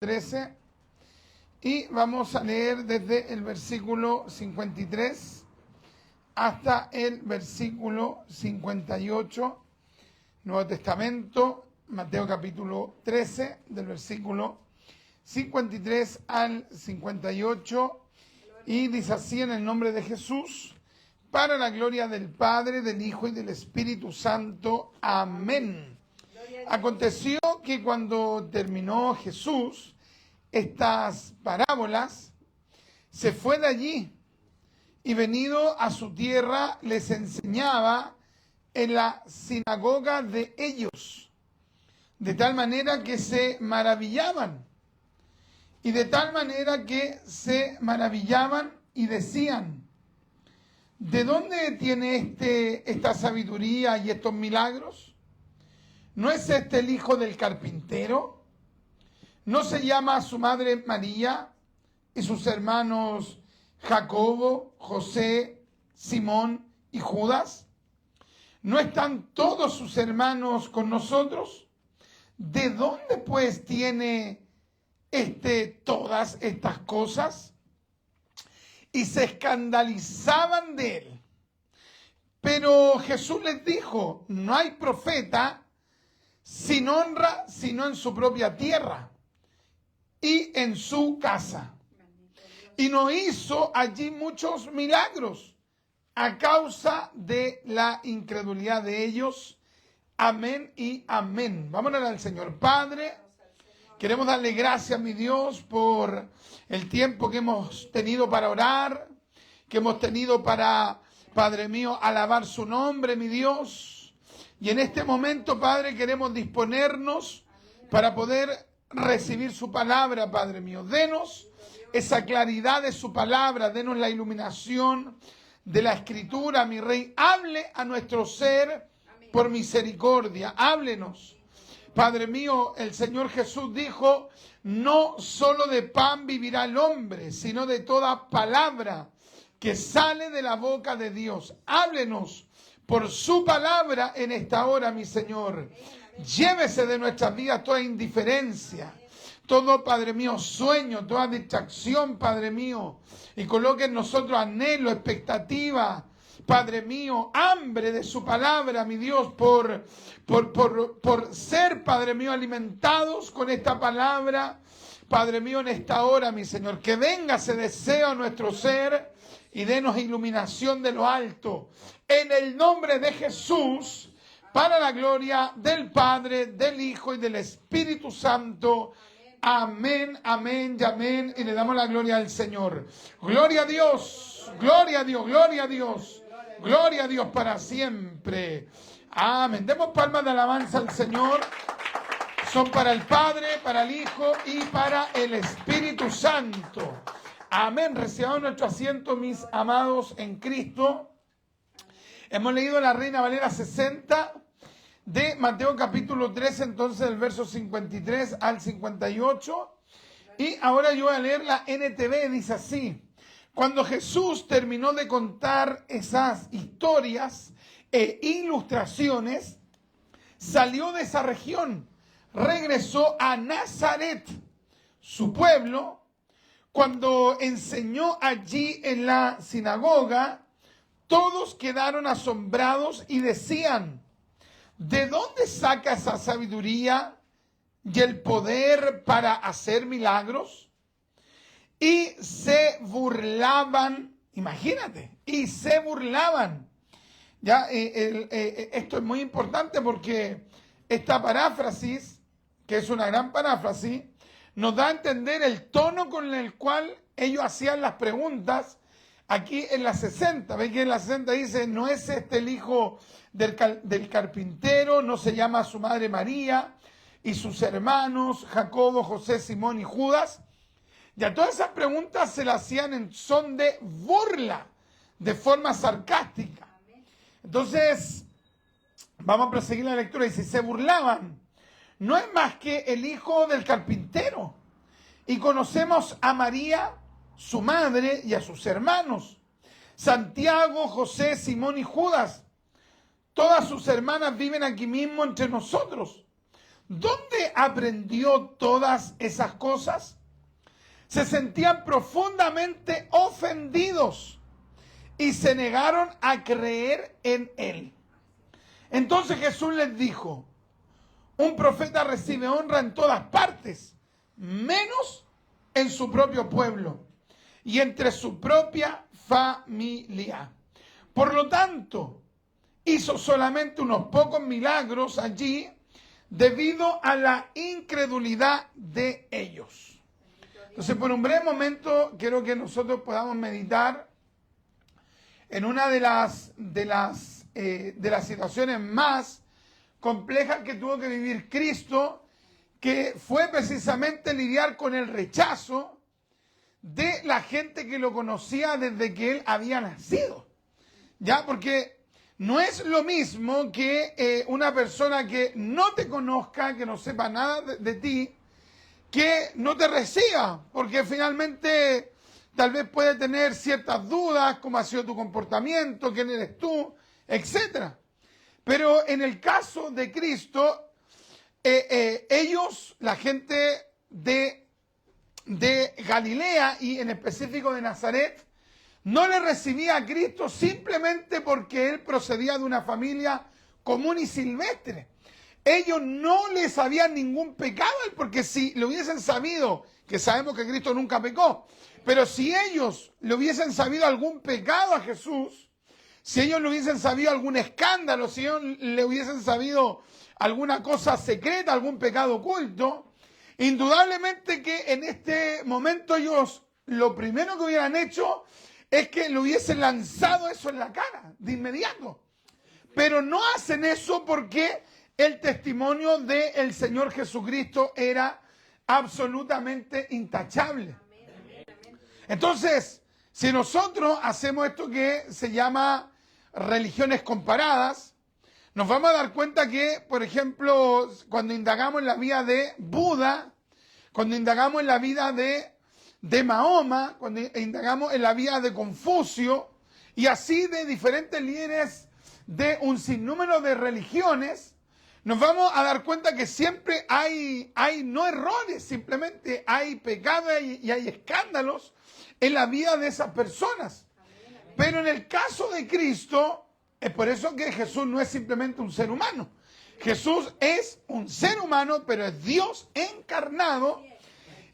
13 y vamos a leer desde el versículo 53 hasta el versículo 58, Nuevo Testamento, Mateo capítulo 13, del versículo 53 al 58, y dice así: en el nombre de Jesús, para la gloria del Padre, del Hijo y del Espíritu Santo. Amén. Aconteció que cuando terminó Jesús estas parábolas, se fue de allí y venido a su tierra les enseñaba en la sinagoga de ellos, de tal manera que se maravillaban. Y de tal manera que se maravillaban y decían: ¿de dónde tiene esta sabiduría y estos milagros? ¿No es este el hijo del carpintero? ¿No se llama su madre María y sus hermanos Jacobo, José, Simón y Judas? ¿No están todos sus hermanos con nosotros? ¿De dónde pues tiene todas estas cosas? Y se escandalizaban de él. Pero Jesús les dijo: no hay profeta sin honra sino en su propia tierra y en su casa. Y no hizo allí muchos milagros a causa de la incredulidad de ellos. Amén y amén. Vamos a orar al Señor. Padre, queremos darle gracias, mi Dios, por el tiempo que hemos tenido para orar, que hemos tenido para, Padre mío, alabar su nombre, mi Dios. Y en este momento, Padre, queremos disponernos para poder recibir su palabra, Padre mío. Denos esa claridad de su palabra, denos la iluminación de la Escritura, mi Rey. Hable a nuestro ser por misericordia, háblenos. Padre mío, el Señor Jesús dijo: no solo de pan vivirá el hombre, sino de toda palabra que sale de la boca de Dios. Háblenos por su palabra en esta hora, mi Señor. Llévese de nuestras vidas toda indiferencia, todo, Padre mío, sueño, toda distracción, Padre mío, y coloque en nosotros anhelo, expectativa, Padre mío, hambre de su palabra, mi Dios, por ser, Padre mío, alimentados con esta palabra, Padre mío, en esta hora, mi Señor. Que venga ese deseo a nuestro ser y denos iluminación de lo alto. En el nombre de Jesús, para la gloria del Padre, del Hijo y del Espíritu Santo. Amén, amén y amén. Y le damos la gloria al Señor. Gloria a Dios, gloria a Dios, gloria a Dios. Gloria a Dios para siempre. Amén. Demos palmas de alabanza al Señor. Son para el Padre, para el Hijo y para el Espíritu Santo. Amén. Recibamos nuestro asiento, mis amados en Cristo. Hemos leído la Reina Valera 60 de Mateo capítulo 13, entonces del verso 53 al 58. Y ahora yo voy a leer la NTV, dice así: cuando Jesús terminó de contar esas historias e ilustraciones, salió de esa región, regresó a Nazaret, su pueblo. Cuando enseñó allí en la sinagoga, todos quedaron asombrados y decían: ¿de dónde saca esa sabiduría y el poder para hacer milagros? Y se burlaban, imagínate, y se burlaban. Ya, esto es muy importante porque esta paráfrasis, que es una gran paráfrasis, nos da a entender el tono con el cual ellos hacían las preguntas aquí en la 60. ¿Ven que en la 60 dice: no es este el hijo del carpintero? ¿No se llama su madre María y sus hermanos Jacobo, José, Simón y Judas? Ya todas esas preguntas se las hacían en son de burla, de forma sarcástica. Entonces, vamos a proseguir la lectura. Y si se burlaban, no es más que el hijo del carpintero. Y conocemos a María, su madre, y a sus hermanos, Santiago, José, Simón y Judas. Todas sus hermanas viven aquí mismo entre nosotros. ¿dónde aprendió todas esas cosas? Se sentían profundamente ofendidos y se negaron a creer en él. Entonces Jesús les dijo, un profeta recibe honra en todas partes, menos en su propio pueblo y entre su propia familia. Por lo tanto, hizo solamente unos pocos milagros allí debido a la incredulidad de ellos. Entonces, por un breve momento, quiero que nosotros podamos meditar en una de las situaciones más complejas que tuvo que vivir Cristo, que fue precisamente lidiar con el rechazo de la gente que lo conocía desde que él había nacido. ¿Ya? Porque no es lo mismo que una persona que no te conozca, que no sepa nada de ti, que no te reciba, porque finalmente tal vez puede tener ciertas dudas, cómo ha sido tu comportamiento, quién eres tú, etc. Pero en el caso de Cristo, ellos, la gente de Galilea y en específico de Nazaret, no le recibía a Cristo simplemente porque él procedía de una familia común y silvestre. Ellos no le sabían ningún pecado, porque si lo hubiesen sabido, que sabemos que Cristo nunca pecó, pero si ellos le hubiesen sabido algún pecado a Jesús, si ellos le hubiesen sabido algún escándalo, si ellos le hubiesen sabido alguna cosa secreta, algún pecado oculto, indudablemente que en este momento ellos lo primero que hubieran hecho es que le hubiesen lanzado eso en la cara, de inmediato. Pero no hacen eso porque el testimonio del Señor Jesucristo era absolutamente intachable. Entonces, si nosotros hacemos esto que se llama religiones comparadas, nos vamos a dar cuenta que, por ejemplo, cuando indagamos en la vida de Buda, cuando indagamos en la vida de Mahoma, cuando indagamos en la vida de Confucio, y así de diferentes líderes de un sinnúmero de religiones, nos vamos a dar cuenta que siempre hay no errores, simplemente hay pecados y hay escándalos en la vida de esas personas. Pero en el caso de Cristo, es por eso que Jesús no es simplemente un ser humano. Jesús es un ser humano, pero es Dios encarnado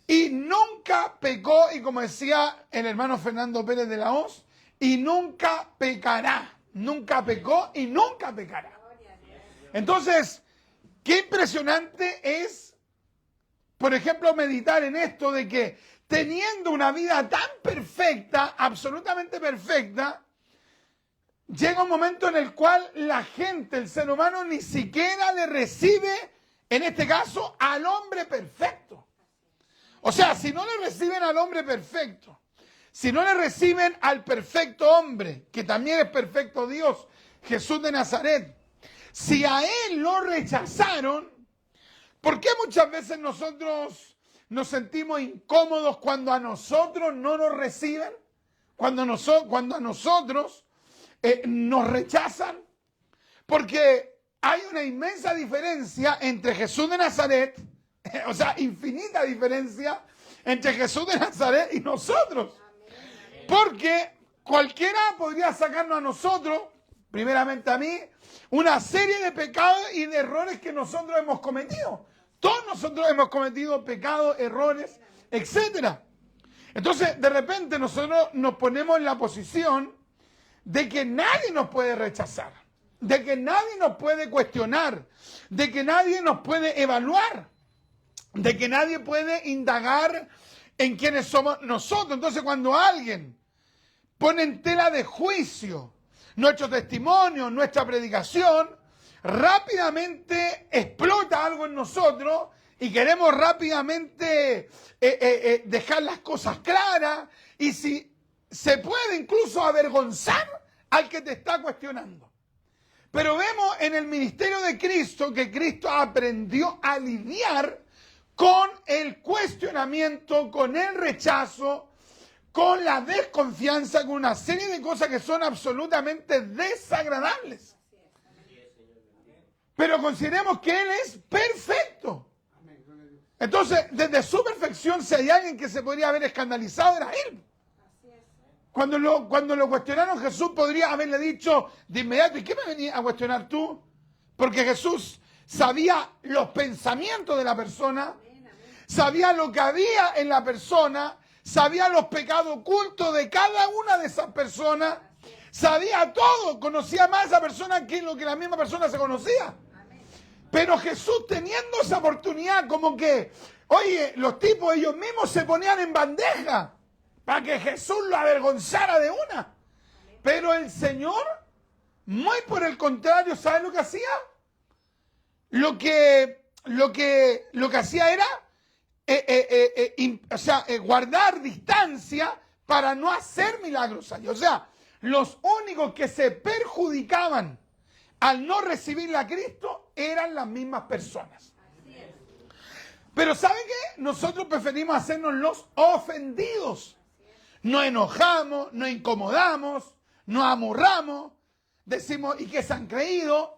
y nunca pecó, y como decía el hermano Fernando Pérez de la Hoz, y nunca pecará. Nunca pecó y nunca pecará. Entonces, qué impresionante es, por ejemplo, meditar en esto de que teniendo una vida tan perfecta, absolutamente perfecta, llega un momento en el cual la gente, el ser humano, ni siquiera le recibe, en este caso, al hombre perfecto. O sea, si no le reciben al hombre perfecto, si no le reciben al perfecto hombre, que también es perfecto Dios, Jesús de Nazaret, si a él lo rechazaron, ¿por qué muchas veces nosotros nos sentimos incómodos cuando a nosotros no nos reciben? Cuando a nosotros nos rechazan. Porque hay una inmensa diferencia entre Jesús de Nazaret, o sea, infinita diferencia entre Jesús de Nazaret y nosotros. Porque cualquiera podría sacarnos a nosotros, primeramente a mí, una serie de pecados y de errores que nosotros hemos cometido. Todos nosotros hemos cometido pecados, errores, etc. Entonces, de repente nosotros nos ponemos en la posición de que nadie nos puede rechazar, de que nadie nos puede cuestionar, de que nadie nos puede evaluar, de que nadie puede indagar en quiénes somos nosotros. Entonces, cuando alguien pone en tela de juicio nuestro testimonio, nuestra predicación, rápidamente explota algo en nosotros y queremos rápidamente dejar las cosas claras, y si se puede incluso avergonzar al que te está cuestionando. Pero vemos en el ministerio de Cristo que Cristo aprendió a lidiar con el cuestionamiento, con el rechazo, con la desconfianza, con una serie de cosas que son absolutamente desagradables. pero consideremos que Él es perfecto. Entonces, desde su perfección, si hay alguien que se podría haber escandalizado, era Él. Cuando lo cuestionaron, Jesús podría haberle dicho de inmediato, ¿y qué me venís a cuestionar tú? Porque Jesús sabía los pensamientos de la persona, sabía lo que había en la persona, sabía los pecados ocultos de cada una de esas personas, sabía todo, conocía más a esa persona que lo que la misma persona se conocía. Pero Jesús, teniendo esa oportunidad, como que, oye, los tipos ellos mismos se ponían en bandeja para que Jesús lo avergonzara de una. Pero el Señor, muy por el contrario, ¿sabe lo que hacía? Lo que hacía era guardar distancia para no hacer milagros allí. O sea, los únicos que se perjudicaban al no recibir a Cristo eran las mismas personas. Pero ¿sabe qué? Nosotros preferimos hacernos los ofendidos. Nos enojamos, nos incomodamos, nos amurramos, decimos, ¿y qué se han creído?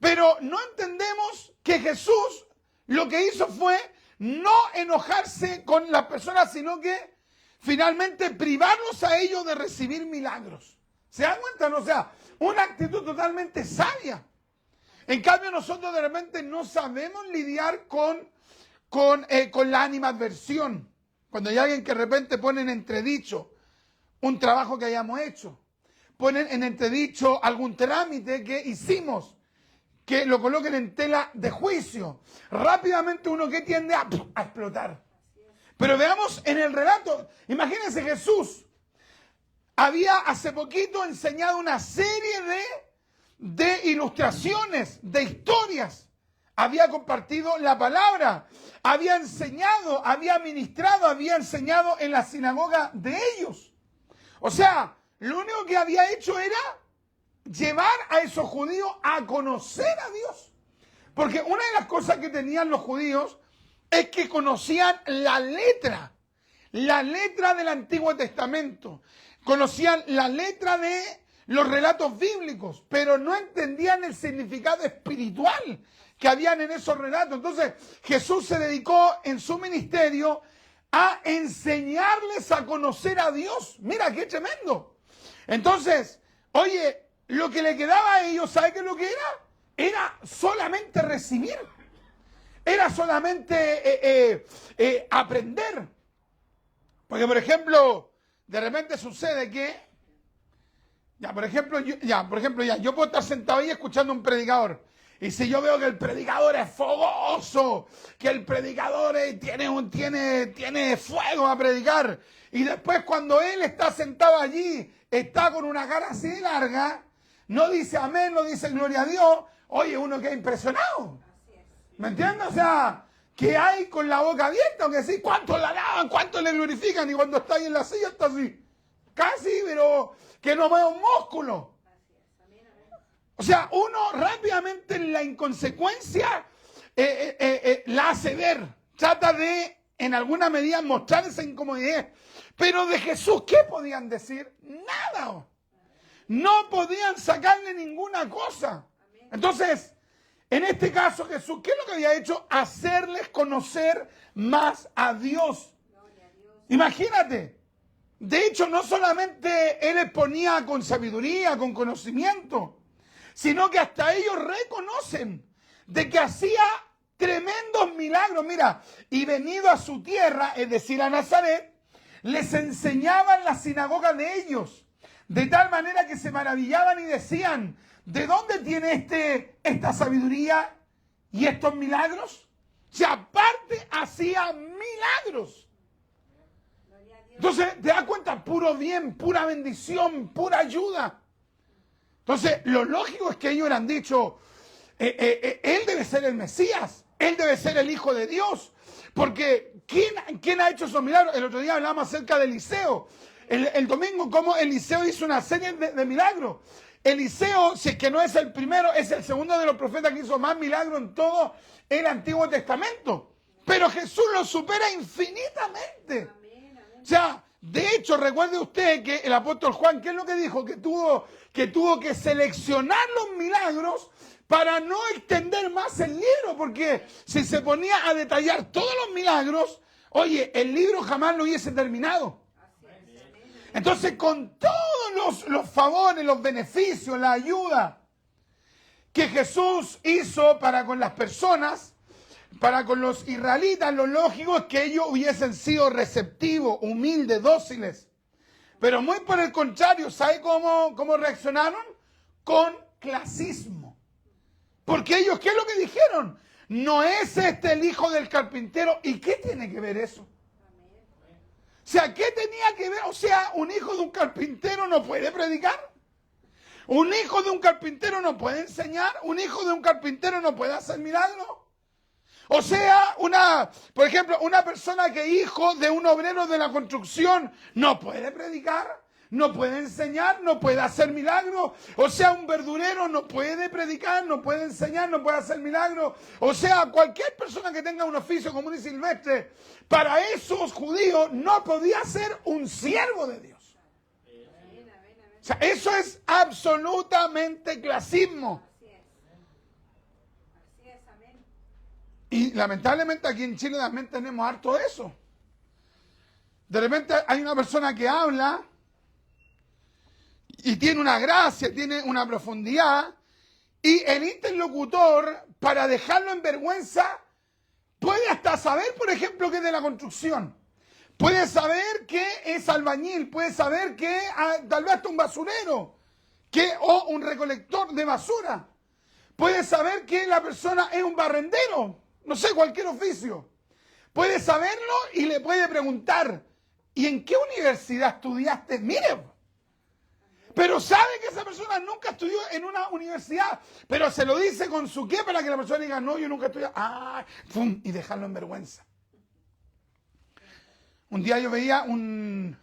Pero no entendemos que Jesús lo que hizo fue no enojarse con las personas, sino que finalmente privarlos a ellos de recibir milagros. ¿Se dan cuenta? No, o sea, una actitud totalmente sabia. En cambio, nosotros de repente no sabemos lidiar con la animadversión. Cuando hay alguien que de repente pone en entredicho un trabajo que hayamos hecho, ponen en entredicho algún trámite que hicimos, que lo coloquen en tela de juicio, rápidamente uno que tiende a explotar. Pero veamos en el relato, imagínense, Jesús había hace poquito enseñado una serie de ilustraciones, de historias. Había compartido la palabra, había enseñado, había ministrado, había enseñado en la sinagoga de ellos. O sea, lo único que había hecho era llevar a esos judíos a conocer a Dios. Porque una de las cosas que tenían los judíos es que conocían la letra del Antiguo Testamento. Conocían la letra de los relatos bíblicos, pero no entendían el significado espiritual que habían en esos relatos. Entonces Jesús se dedicó en su ministerio a enseñarles a conocer a Dios. Mira, qué tremendo. Entonces, oye, lo que le quedaba a ellos, ¿sabe qué es lo que era? Era solamente recibir. Era solamente aprender. Porque, por ejemplo, de repente sucede que, yo puedo estar sentado ahí escuchando a un predicador. Y si yo veo que el predicador es fogoso, que el predicador tiene fuego a predicar, y después cuando él está sentado allí, está con una cara así de larga, no dice amén, no dice gloria a Dios, oye, uno queda impresionado. ¿Me entiendes? O sea, que hay con la boca abierta, aunque sí, ¿cuántos la alaban? ¿Cuántos le glorifican? Y cuando está ahí en la silla está así, casi, pero que no mueve un músculo. O sea, uno rápidamente en la inconsecuencia la hace ver, trata de, en alguna medida, mostrar esa incomodidad. Pero de Jesús, ¿qué podían decir? Nada. No podían sacarle ninguna cosa. Entonces, en este caso Jesús, ¿qué es lo que había hecho? Hacerles conocer más a Dios. Imagínate. De hecho, no solamente Él exponía con sabiduría, con conocimiento, sino que hasta ellos reconocen de que hacía tremendos milagros. Mira, y venido a su tierra, es decir, a Nazaret, les enseñaba en la sinagoga de ellos, de tal manera que se maravillaban y decían, ¿de dónde tiene esta sabiduría y estos milagros? O sea, aparte hacía milagros. Entonces, te das cuenta, puro bien, pura bendición, pura ayuda. Entonces, lo lógico es que ellos han dicho, él debe ser el Mesías, él debe ser el Hijo de Dios, porque ¿quién ha hecho esos milagros? El otro día hablábamos acerca de Eliseo, el domingo, cómo Eliseo hizo una serie de milagros. Eliseo, si es que no es el primero, es el segundo de los profetas que hizo más milagros en todo el Antiguo Testamento. Pero Jesús lo supera infinitamente. O sea, de hecho, recuerde usted que el apóstol Juan, ¿qué es lo que dijo? Que tuvo que seleccionar los milagros para no extender más el libro, porque si se ponía a detallar todos los milagros, oye, el libro jamás lo hubiese terminado. Entonces, con todos los favores, los beneficios, la ayuda que Jesús hizo para con las personas, para con los israelitas, lo lógico es que ellos hubiesen sido receptivos, humildes, dóciles. Pero muy por el contrario, ¿sabe cómo reaccionaron? Con clasismo. Porque ellos, ¿qué es lo que dijeron? ¿No es este el hijo del carpintero? ¿Y qué tiene que ver eso? O sea, ¿qué tenía que ver? O sea, un hijo de un carpintero no puede predicar. Un hijo de un carpintero no puede enseñar. Un hijo de un carpintero no puede hacer milagros. O sea, por ejemplo, una persona que es hijo de un obrero de la construcción no puede predicar, no puede enseñar, no puede hacer milagros. O sea, un verdurero no puede predicar, no puede enseñar, no puede hacer milagros. O sea, cualquier persona que tenga un oficio común y silvestre, para esos judíos no podía ser un siervo de Dios. O sea, eso es absolutamente clasismo. Y lamentablemente aquí en Chile también tenemos harto de eso. De repente hay una persona que habla y tiene una gracia, tiene una profundidad, y el interlocutor, para dejarlo en vergüenza, puede hasta saber, por ejemplo, que es de la construcción. Puede saber que es albañil, puede saber que tal vez hasta un basurero, o un recolector de basura. Puede saber que la persona es un barrendero, no sé, cualquier oficio. Puede saberlo y le puede preguntar, ¿y en qué universidad estudiaste? Mire, pero sabe que esa persona nunca estudió en una universidad, pero se lo dice con su qué para que la persona diga, no, yo nunca estudié. ¡Pum! Y dejarlo en vergüenza. Un día yo veía un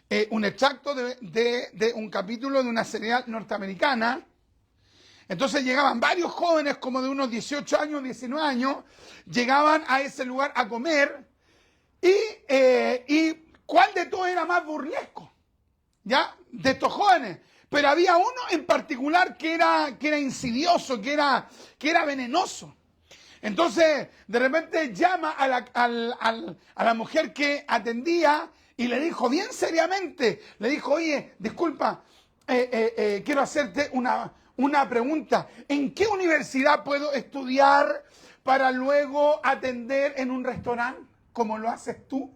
extracto de un capítulo de una serie norteamericana. Entonces llegaban varios jóvenes como de unos 18 años, 19 años, llegaban a ese lugar a comer y ¿cuál de todos era más burlesco? ¿Ya? De estos jóvenes. Pero había uno en particular que era insidioso, que era venenoso. Entonces, de repente llama a la mujer que atendía y le dijo bien seriamente, le dijo, oye, disculpa, quiero hacerte una pregunta. ¿En qué universidad puedo estudiar para luego atender en un restaurante como lo haces tú?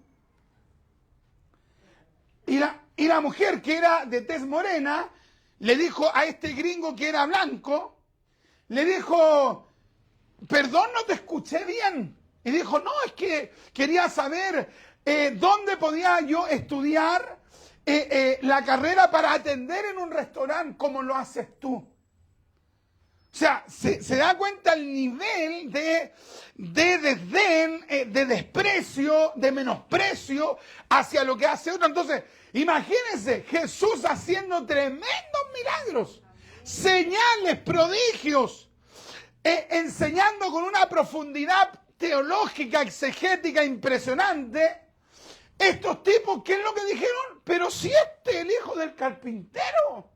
Y la mujer, que era de tez morena, le dijo a este gringo que era blanco, le dijo, perdón, no te escuché bien. Y dijo, no, es que quería saber dónde podía yo estudiar la carrera para atender en un restaurante como lo haces tú. O sea, se da cuenta el nivel de desdén, de desprecio, de menosprecio hacia lo que hace otro. Entonces, imagínense, Jesús haciendo tremendos milagros, señales, prodigios, enseñando con una profundidad teológica, exegética impresionante. Estos tipos, ¿qué es lo que dijeron? Pero si este es el hijo del carpintero.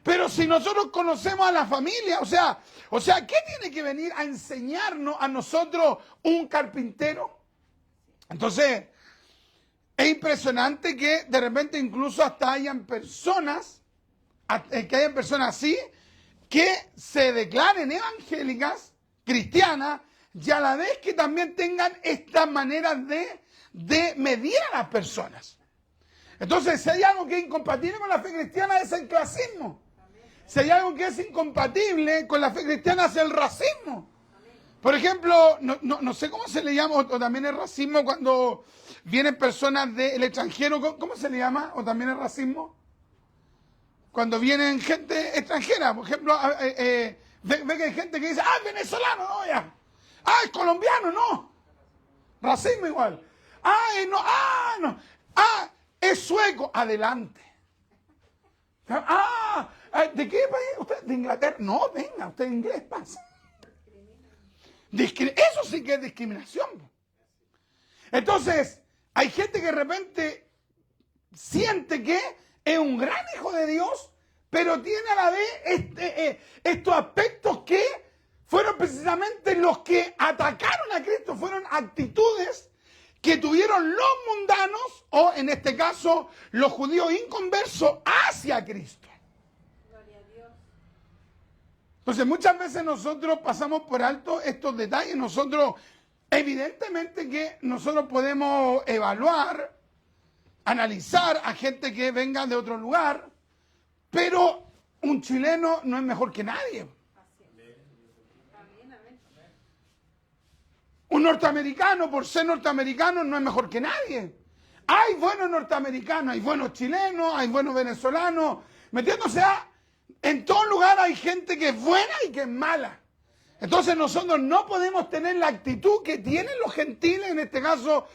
Pero si nosotros conocemos a la familia, o sea, ¿qué tiene que venir a enseñarnos a nosotros un carpintero? Entonces, es impresionante que de repente incluso hasta hayan personas así, que se declaren evangélicas, cristianas, y a la vez que también tengan esta manera de medir a las personas. Entonces, si hay algo que es incompatible con la fe cristiana, es el clasismo. Si hay algo que es incompatible con la fe cristiana, es el racismo. Por ejemplo, no sé cómo se le llama, o también es racismo cuando vienen personas del extranjero, ¿cómo se le llama? ¿O también es racismo? Cuando vienen gente extranjera, por ejemplo, ve que hay gente que dice, venezolano, no, ya. Es colombiano, no. Racismo igual. No. Es sueco, adelante. ¿De qué país? ¿Usted de Inglaterra? No, venga, usted inglés pasa. Eso sí que es discriminación. Entonces, hay gente que de repente siente que es un gran hijo de Dios, pero tiene a la vez estos aspectos que fueron precisamente los que atacaron a Cristo, fueron actitudes que tuvieron los mundanos, o en este caso, los judíos inconversos, hacia Cristo. Gloria a Dios. Entonces, muchas veces nosotros pasamos por alto estos detalles. Nosotros, evidentemente que nosotros podemos evaluar, analizar a gente que venga de otro lugar, pero un chileno no es mejor que nadie. Así es. Amén, amén. Un norteamericano, por ser norteamericano, no es mejor que nadie. Hay buenos norteamericanos, hay buenos chilenos, hay buenos venezolanos. ¿Me entiendes? O sea, en todo lugar hay gente que es buena y que es mala. Entonces nosotros no podemos tener la actitud que tienen los gentiles, en este caso,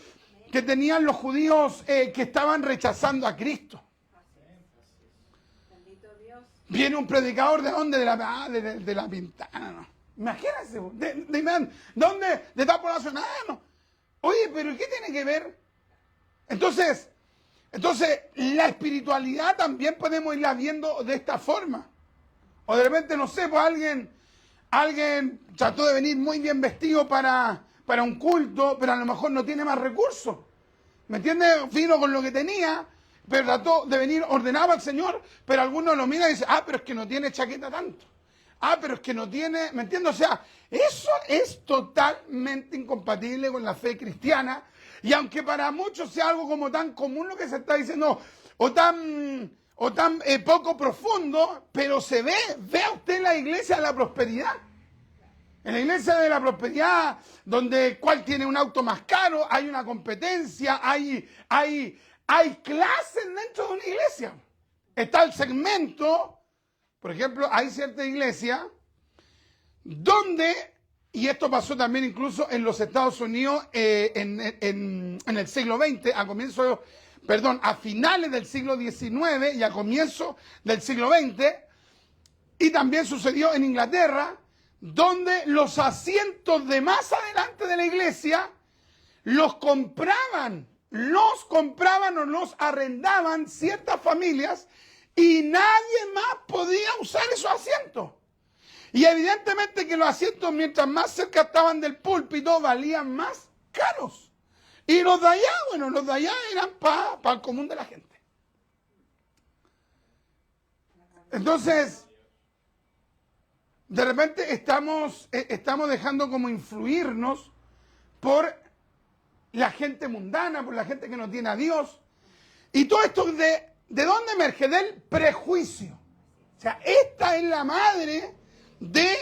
que tenían los judíos que estaban rechazando a Cristo. Bendito Dios. Viene un predicador de dónde, de la Pintana, ¿no? Imagínense, ¿dónde? De tal población, no. Oye, pero ¿qué tiene que ver? Entonces, la espiritualidad también podemos irla viendo de esta forma. O de repente, no sé, pues alguien trató de venir muy bien vestido para un culto, pero a lo mejor no tiene más recursos. ¿Me entiendes? Vino con lo que tenía, pero trató de venir, ordenaba al Señor, pero algunos lo miran y dicen, pero es que no tiene chaqueta tanto. Pero es que no tiene, ¿me entiendes? O sea, eso es totalmente incompatible con la fe cristiana. Y aunque para muchos sea algo como tan común lo que se está diciendo, o tan poco profundo, pero se vea usted la iglesia de la prosperidad. En la iglesia de la prosperidad, donde cuál tiene un auto más caro, hay una competencia, hay clases dentro de una iglesia. Está el segmento. Por ejemplo, hay cierta iglesia donde, y esto pasó también incluso en los Estados Unidos en el siglo XX, a finales del siglo XIX y a comienzos del siglo XX, y también sucedió en Inglaterra, donde los asientos de más adelante de la iglesia los compraban o los arrendaban ciertas familias, y nadie más podía usar esos asientos. Y evidentemente que los asientos, mientras más cerca estaban del púlpito, valían más caros. Y los de allá, eran para el común de la gente. Entonces, de repente estamos dejando como influirnos por la gente mundana, por la gente que no tiene a Dios. Y todo esto ¿de dónde emerge? Del prejuicio. O sea, esta es la madre de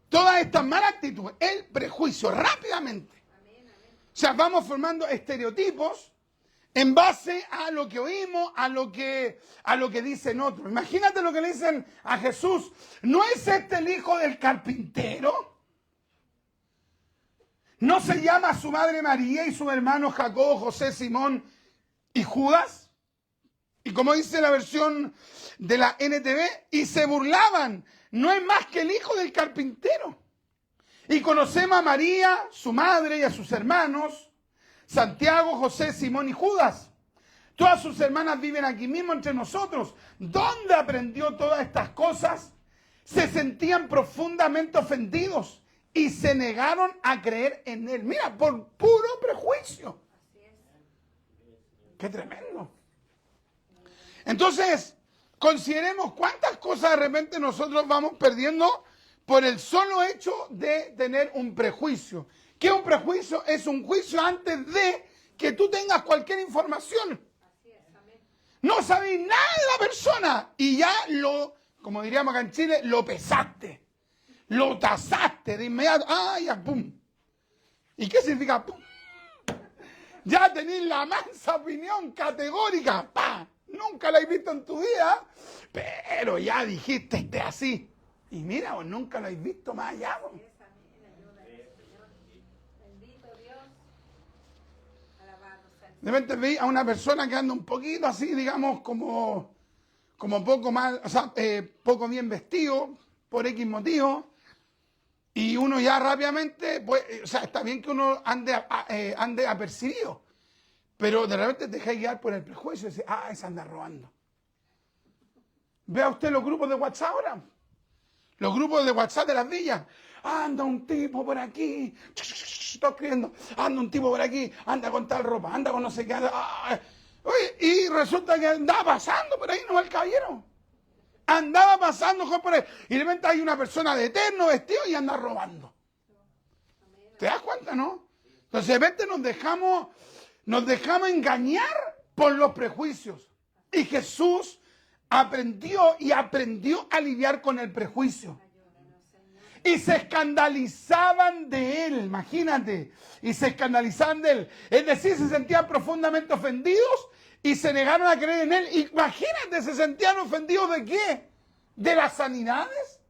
todas estas malas actitudes. El prejuicio, rápidamente. O sea, vamos formando estereotipos en base a lo que oímos, a lo que dicen otros. Imagínate lo que le dicen a Jesús. ¿No es este el hijo del carpintero? ¿No se llama su madre María y sus hermanos Jacobo, José, Simón y Judas? Y como dice la versión de la NTV, y se burlaban, no es más que el hijo del carpintero. Y conocemos a María, su madre, y a sus hermanos, Santiago, José, Simón y Judas. Todas sus hermanas viven aquí mismo entre nosotros. ¿Dónde aprendió todas estas cosas? Se sentían profundamente ofendidos y se negaron a creer en él. Mira, por puro prejuicio. ¡Qué tremendo! Entonces, consideremos cuántas cosas de repente nosotros vamos perdiendo por el solo hecho de tener un prejuicio. ¿Qué es un prejuicio? Es un juicio antes de que tú tengas cualquier información. No sabéis nada de la persona y ya como diríamos acá en Chile, lo pesaste, lo tasaste de inmediato. Ya, pum. ¿Y qué significa pum? Ya tenéis la mansa opinión categórica, ¡pa! Nunca la has visto en tu vida, pero ya dijiste este así. Y mira, vos nunca lo has visto más allá. Vos. De repente veis a una persona que anda un poquito así, digamos, como poco mal, o sea, poco bien vestido, por X motivo, y uno ya rápidamente, pues, o sea, está bien que uno ande apercibido, pero de repente te dejáis guiar por el prejuicio y dices, ese anda robando. Vea usted los grupos de WhatsApp ahora. Los grupos de WhatsApp de las villas. Anda un tipo por aquí. Estoy escribiendo. Anda un tipo por aquí. Anda con tal ropa. Anda con no sé qué. Oye, y resulta que andaba pasando por ahí, no el caballero. Andaba pasando por ahí. Y de repente hay una persona de eterno vestido y anda robando. ¿Te das cuenta, no? Entonces de repente nos dejamos engañar por los prejuicios. Y Jesús aprendió a lidiar con el prejuicio. Y se escandalizaban de él, imagínate. Y se escandalizaban de él. Es decir, se sentían profundamente ofendidos y se negaron a creer en él. Imagínate, se sentían ofendidos ¿de qué? ¿De las sanidades?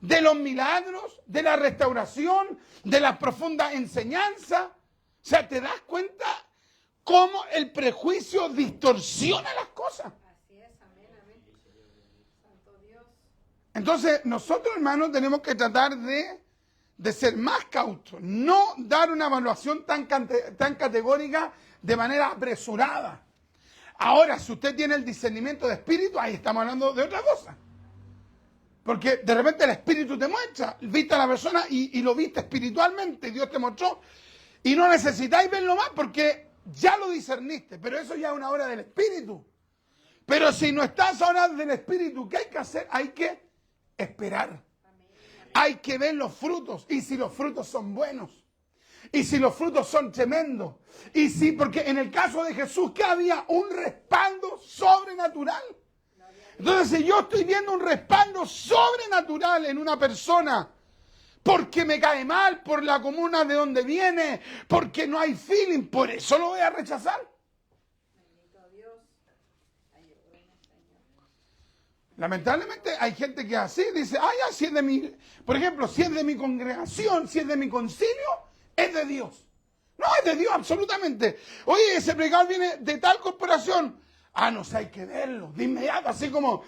¿De los milagros? ¿De la restauración? ¿De la profunda enseñanza? O sea, ¿te das cuenta cómo el prejuicio distorsiona las cosas? Así es, amén, amén. Santo Dios. Entonces, nosotros, hermanos, tenemos que tratar de ser más cautos, no dar una evaluación tan categórica de manera apresurada. Ahora, si usted tiene el discernimiento de espíritu, ahí estamos hablando de otra cosa. Porque de repente el espíritu te muestra, viste a la persona y lo viste espiritualmente, Dios te mostró, y no necesitáis verlo más porque ya lo discerniste, pero eso ya es una obra del espíritu. Pero si no estás ahora del espíritu, ¿qué hay que hacer? Hay que esperar. Hay que ver los frutos, y si los frutos son buenos, y si los frutos son tremendos, y si, porque en el caso de Jesús, que había un respaldo sobrenatural. Entonces, si yo estoy viendo un respaldo sobrenatural en una persona, porque me cae mal, por la comuna de donde viene, porque no hay feeling, por eso lo voy a rechazar. Bendito Dios. Ayúdenos, Señor. Lamentablemente hay gente que así dice, ya, si es de mi, por ejemplo, si es de mi congregación, si es de mi concilio, es de Dios. No, es de Dios, absolutamente. Oye, ese predicador viene de tal corporación. No sé, hay que verlo, de inmediato, así como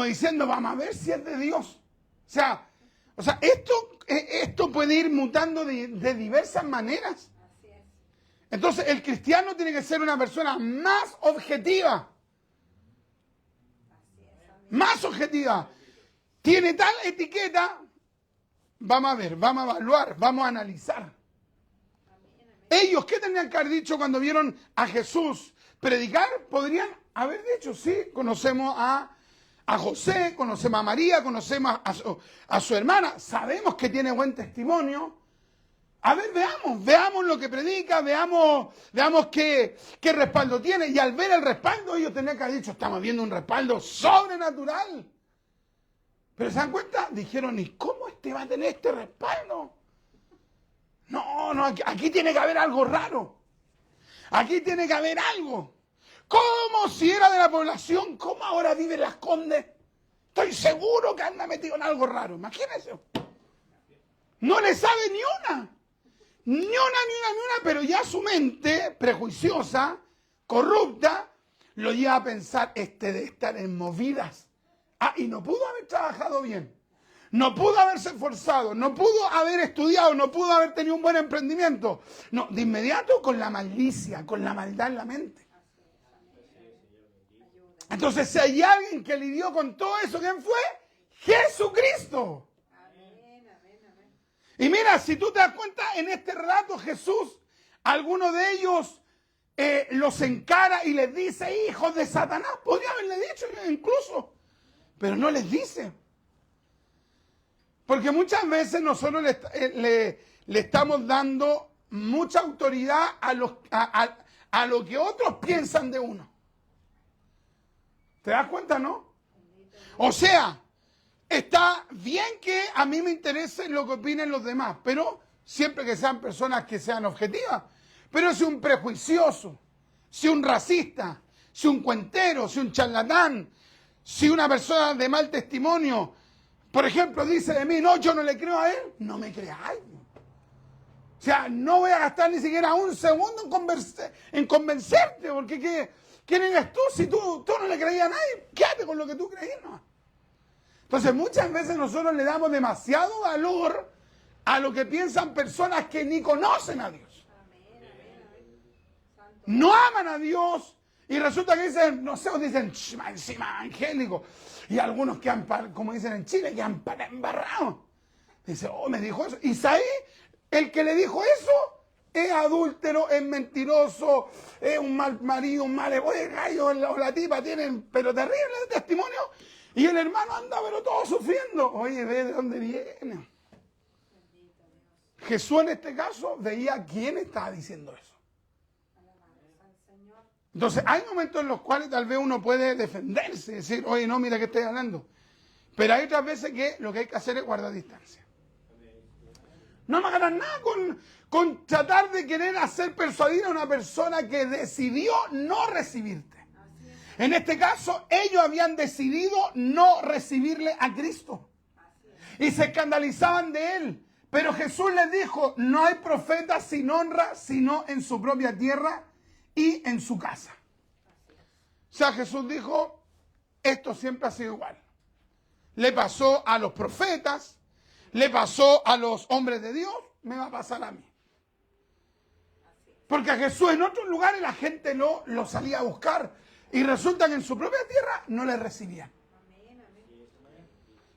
diciendo, vamos a ver si es de Dios. O sea, esto puede ir mutando de diversas maneras. Así es. Entonces, el cristiano tiene que ser una persona más objetiva. Así es, amén. Más objetiva. Tiene tal etiqueta, vamos a ver, vamos a evaluar, vamos a analizar. Amén, amén. Ellos, ¿qué tenían que haber dicho cuando vieron a Jesús predicar? Podrían haber dicho, sí, conocemos a José, conocemos a María, conocemos a su hermana, sabemos que tiene buen testimonio. A ver, veamos lo que predica, veamos qué respaldo tiene. Y al ver el respaldo, ellos tenían que haber dicho, estamos viendo un respaldo sobrenatural. Pero ¿se dan cuenta? Dijeron, ¿y cómo este va a tener este respaldo? No, aquí tiene que haber algo raro. Aquí tiene que haber algo. ¿Cómo si era de la población? ¿Cómo ahora vive en Las Condes? Estoy seguro que anda metido en algo raro. Imagínense. No le sabe ni una. Ni una, pero ya su mente prejuiciosa, corrupta, lo lleva a pensar, de estar en movidas. Y no pudo haber trabajado bien. No pudo haberse esforzado, no pudo haber estudiado, no pudo haber tenido un buen emprendimiento. No, de inmediato con la malicia, con la maldad en la mente. Entonces, si hay alguien que lidió con todo eso, ¿quién fue? Jesucristo. Amén, amén, amén. Y mira, si tú te das cuenta, en este relato Jesús, alguno de ellos los encara y les dice, hijos de Satanás. Podría haberle dicho incluso, pero no les dice. Porque muchas veces nosotros le estamos dando mucha autoridad a lo que otros piensan de uno. ¿Te das cuenta, no? O sea, está bien que a mí me interese lo que opinen los demás, pero siempre que sean personas que sean objetivas. Pero si un prejuicioso, si un racista, si un cuentero, si un charlatán, si una persona de mal testimonio, por ejemplo, dice de mí, no, yo no le creo a él, no me creáis. O sea, no voy a gastar ni siquiera un segundo en convencerte, porque ¿quién eres tú si tú no le creías a nadie? Quédate con lo que tú creías, ¿no? Entonces, muchas veces nosotros le damos demasiado valor a lo que piensan personas que ni conocen a Dios. Amén, amén, amén. Santo. No aman a Dios Y resulta que dicen, no sé, dicen, encima evangélico. Y algunos quedan, como dicen en Chile, quedan para embarrados. Dice, oh, me dijo eso. Y ¿sabes? El que le dijo eso es adúltero, es mentiroso, es un mal marido, un mal... Oye, gallo, o la tipa tienen, pero terrible de testimonio. Y el hermano anda, pero todo sufriendo. Oye, ve de dónde viene. Jesús en este caso veía quién estaba diciendo eso. Entonces, hay momentos en los cuales tal vez uno puede defenderse, decir, oye, no, mira que estoy hablando. Pero hay otras veces que lo que hay que hacer es guardar distancia. No me ganas nada con tratar de querer hacer persuadir a una persona que decidió no recibirte. En este caso, ellos habían decidido no recibirle a Cristo. Y se escandalizaban de él. Pero Jesús les dijo, no hay profeta sin honra, sino en su propia tierra y en su casa. O sea, Jesús dijo, esto siempre ha sido igual. Le pasó a los profetas, le pasó a los hombres de Dios, me va a pasar a mí. Porque a Jesús en otros lugares la gente lo salía a buscar y resulta que en su propia tierra no le recibían.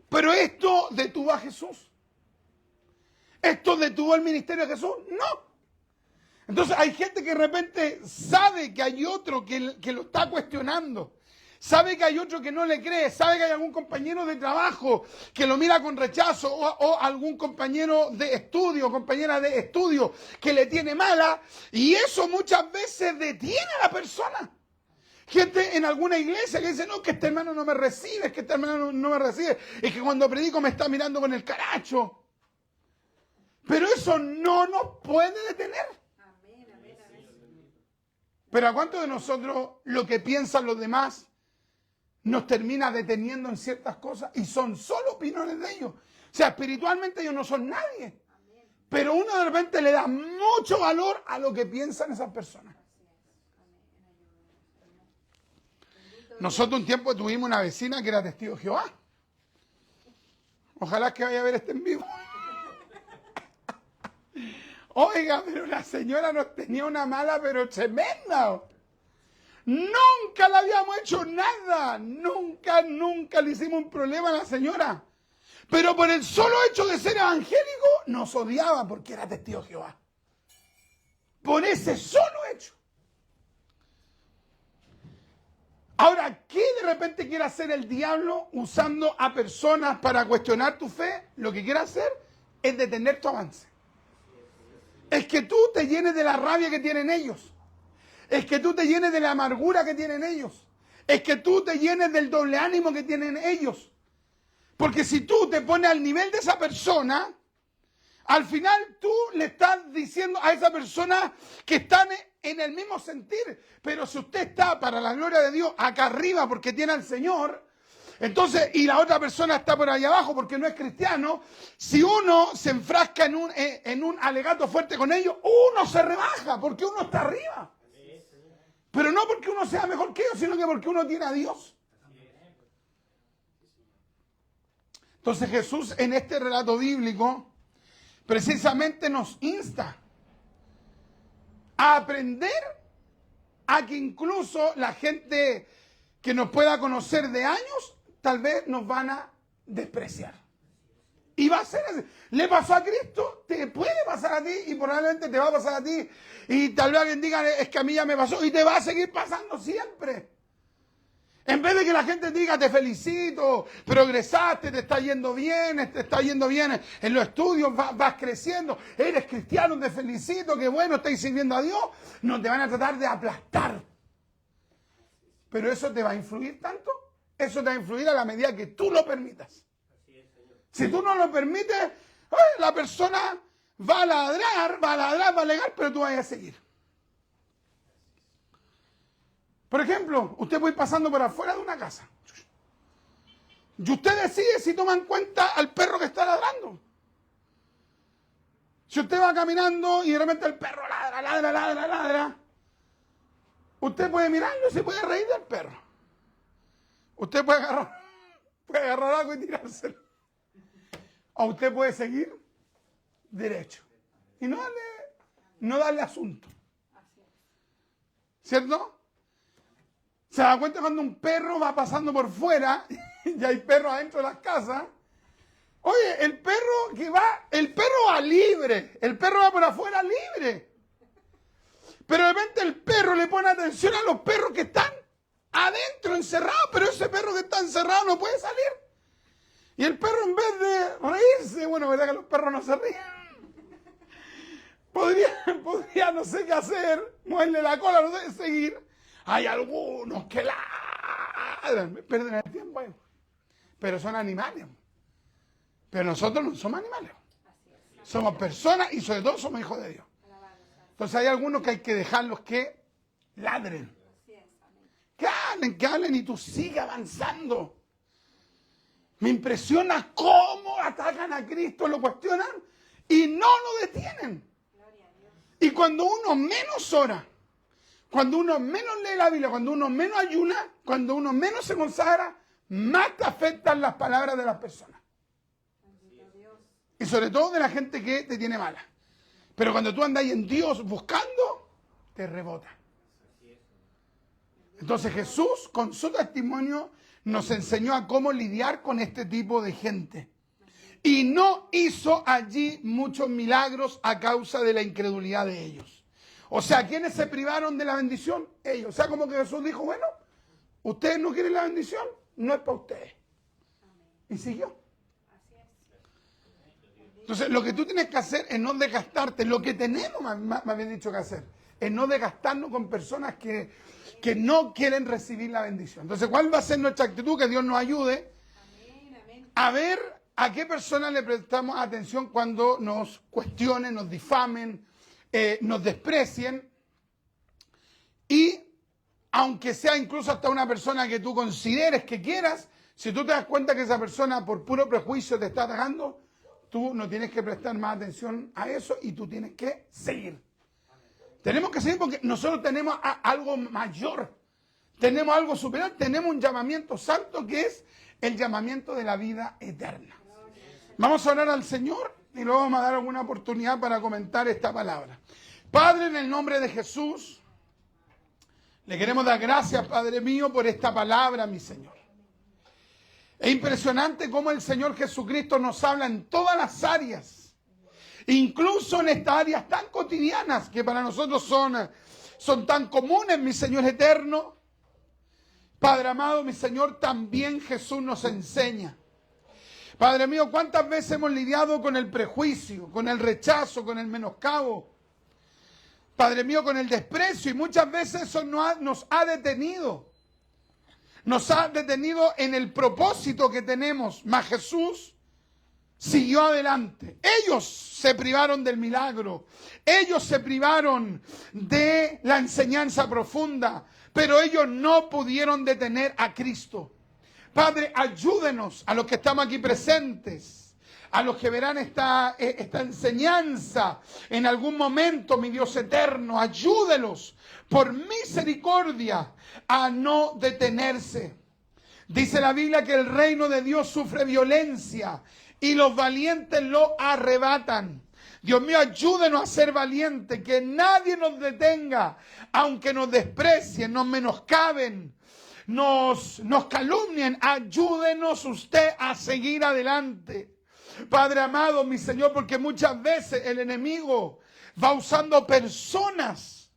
Pero esto detuvo a Jesús. ¿Esto detuvo el ministerio de Jesús? No. Entonces hay gente que de repente sabe que hay otro que lo está cuestionando. Sabe que hay otro que no le cree, sabe que hay algún compañero de trabajo que lo mira con rechazo o algún compañero de estudio, compañera de estudio que le tiene mala y eso muchas veces detiene a la persona. Gente en alguna iglesia que dice, no, que este hermano no me recibe, es que este hermano no me recibe, es que cuando predico me está mirando con el caracho. Pero eso no nos puede detener. Pero ¿a cuántos de nosotros lo que piensan los demás nos termina deteniendo en ciertas cosas y son solo opiniones de ellos? O sea, espiritualmente ellos no son nadie. Pero uno de repente le da mucho valor a lo que piensan esas personas. Nosotros un tiempo tuvimos una vecina que era testigo de Jehová. Ojalá que vaya a ver este en vivo. Oiga, pero la señora nos tenía una mala, pero tremenda. Nunca le habíamos hecho nada. Nunca le hicimos un problema a la señora. Pero por el solo hecho de ser evangélico, nos odiaba porque era testigo de Jehová. Por ese solo hecho. Ahora, ¿qué de repente quiere hacer el diablo usando a personas para cuestionar tu fe? Lo que quiere hacer es detener tu avance. Es que tú te llenes de la rabia que tienen ellos. Es que tú te llenes de la amargura que tienen ellos. Es que tú te llenes del doble ánimo que tienen ellos. Porque si tú te pones al nivel de esa persona, al final tú le estás diciendo a esa persona que están en el mismo sentir. Pero si usted está, para la gloria de Dios, acá arriba porque tiene al Señor, entonces, y la otra persona está por ahí abajo porque no es cristiano, si uno se enfrasca en un alegato fuerte con ellos, uno se rebaja porque uno está arriba. Pero no porque uno sea mejor que ellos, sino que porque uno tiene a Dios. Entonces Jesús en este relato bíblico precisamente nos insta a aprender a que incluso la gente que nos pueda conocer de años, tal vez nos van a despreciar. Y va a ser así. Le pasó a Cristo, te puede pasar a ti y probablemente te va a pasar a ti. Y tal vez alguien diga, es que a mí ya me pasó y te va a seguir pasando siempre. En vez de que la gente diga, te felicito, progresaste, te está yendo bien en los estudios, vas creciendo, eres cristiano, te felicito, qué bueno, estáis sirviendo a Dios, no te van a tratar de aplastar. Pero eso te va a influir tanto, eso te va a influir a la medida que tú lo permitas. Si tú no lo permites, la persona va a ladrar, va a alegar, pero tú vas a seguir. Por ejemplo, usted puede ir pasando por afuera de una casa. Y usted decide si toma en cuenta al perro que está ladrando. Si usted va caminando y de repente el perro ladra, usted puede mirarlo y se puede reír del perro. Usted puede agarrar algo y tirárselo. O usted puede seguir derecho. Y no darle asunto. ¿Cierto? Se da cuenta cuando un perro va pasando por fuera y hay perros adentro de las casas. Oye, el perro va libre, el perro va por afuera libre. Pero de repente el perro le pone atención a los perros que están adentro, encerrados, pero ese perro que está encerrado no puede salir. Y el perro, en vez de reírse, bueno, verdad que los perros no se ríen, podría no sé qué hacer, moverle la cola, no sé, seguir. Hay algunos que ladran, pierden el tiempo ahí. Pero son animales. Pero nosotros no somos animales. Somos personas y sobre todo somos hijos de Dios. Entonces hay algunos que hay que dejarlos que ladren. Que hablen y tú sigas avanzando. Me impresiona cómo atacan a Cristo, lo cuestionan y no lo detienen. Y cuando uno menos ora, cuando uno menos lee la Biblia, cuando uno menos ayuna, cuando uno menos se consagra, más te afectan las palabras de las personas. Y sobre todo de la gente que te tiene mala. Pero cuando tú andas ahí en Dios buscando, te rebota. Entonces Jesús, con su testimonio, nos enseñó a cómo lidiar con este tipo de gente. Y no hizo allí muchos milagros a causa de la incredulidad de ellos. O sea, ¿quiénes se privaron de la bendición? Ellos. O sea, como que Jesús dijo, bueno, ustedes no quieren la bendición, no es para ustedes. Y siguió. Entonces, lo que tú tienes que hacer es no desgastarte. Lo que tenemos, más bien dicho, que hacer, es no desgastarnos con personas que no quieren recibir la bendición. Entonces, ¿cuál va a ser nuestra actitud? Que Dios nos ayude a ver a qué personas le prestamos atención cuando nos cuestionen, nos difamen, nos desprecien. Y aunque sea incluso hasta una persona que tú consideres que quieras, si tú te das cuenta que esa persona por puro prejuicio te está atacando, tú no tienes que prestar más atención a eso y tú tienes que seguir. Tenemos que seguir porque nosotros tenemos algo mayor, tenemos algo superior, tenemos un llamamiento santo que es el llamamiento de la vida eterna. Vamos a orar al Señor y luego vamos a dar alguna oportunidad para comentar esta palabra. Padre, en el nombre de Jesús, le queremos dar gracias, Padre mío, por esta palabra, mi Señor. Es impresionante cómo el Señor Jesucristo nos habla en todas las áreas, incluso en estas áreas tan cotidianas que para nosotros son tan comunes, mi Señor eterno. Padre amado, mi Señor, también Jesús nos enseña. Padre mío, ¿cuántas veces hemos lidiado con el prejuicio, con el rechazo, con el menoscabo? Padre mío, con el desprecio, y muchas veces eso nos ha detenido. Nos ha detenido en el propósito que tenemos, mas Jesús siguió adelante. Ellos se privaron del milagro, ellos se privaron de la enseñanza profunda, pero ellos no pudieron detener a Cristo. Padre, ayúdenos a los que estamos aquí presentes, a los que verán esta enseñanza en algún momento, mi Dios eterno, ayúdelos por misericordia a no detenerse. Dice la Biblia que el reino de Dios sufre violencia y los valientes lo arrebatan. Dios mío, ayúdenos a ser valientes, que nadie nos detenga, aunque nos desprecien, nos menoscaben, nos calumnien. Ayúdenos usted a seguir adelante. Padre amado, mi Señor, porque muchas veces el enemigo va usando personas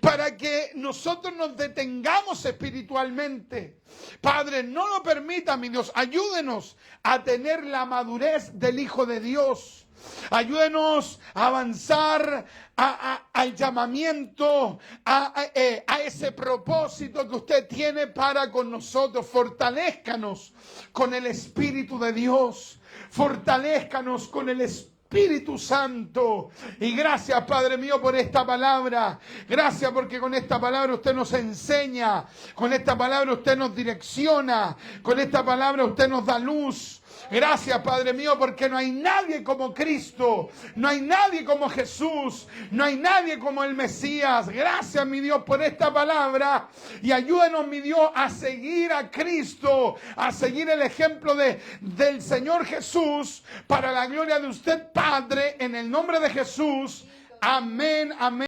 para que nosotros nos detengamos espiritualmente. Padre, no lo permita, mi Dios. Ayúdenos a tener la madurez del Hijo de Dios. Ayúdenos a avanzar al llamamiento, a ese propósito que usted tiene para con nosotros. Fortalézcanos con el Espíritu de Dios. Fortalézcanos con el Espíritu Santo. Y gracias, Padre mío, por esta palabra. Gracias porque con esta palabra usted nos enseña. Con esta palabra usted nos direcciona. Con esta palabra usted nos da luz. Gracias, Padre mío, porque no hay nadie como Cristo, no hay nadie como Jesús, no hay nadie como el Mesías. Gracias, mi Dios, por esta palabra, y ayúdenos, mi Dios, a seguir a Cristo, a seguir el ejemplo del Señor Jesús, para la gloria de usted, Padre, en el nombre de Jesús. Amén, amén.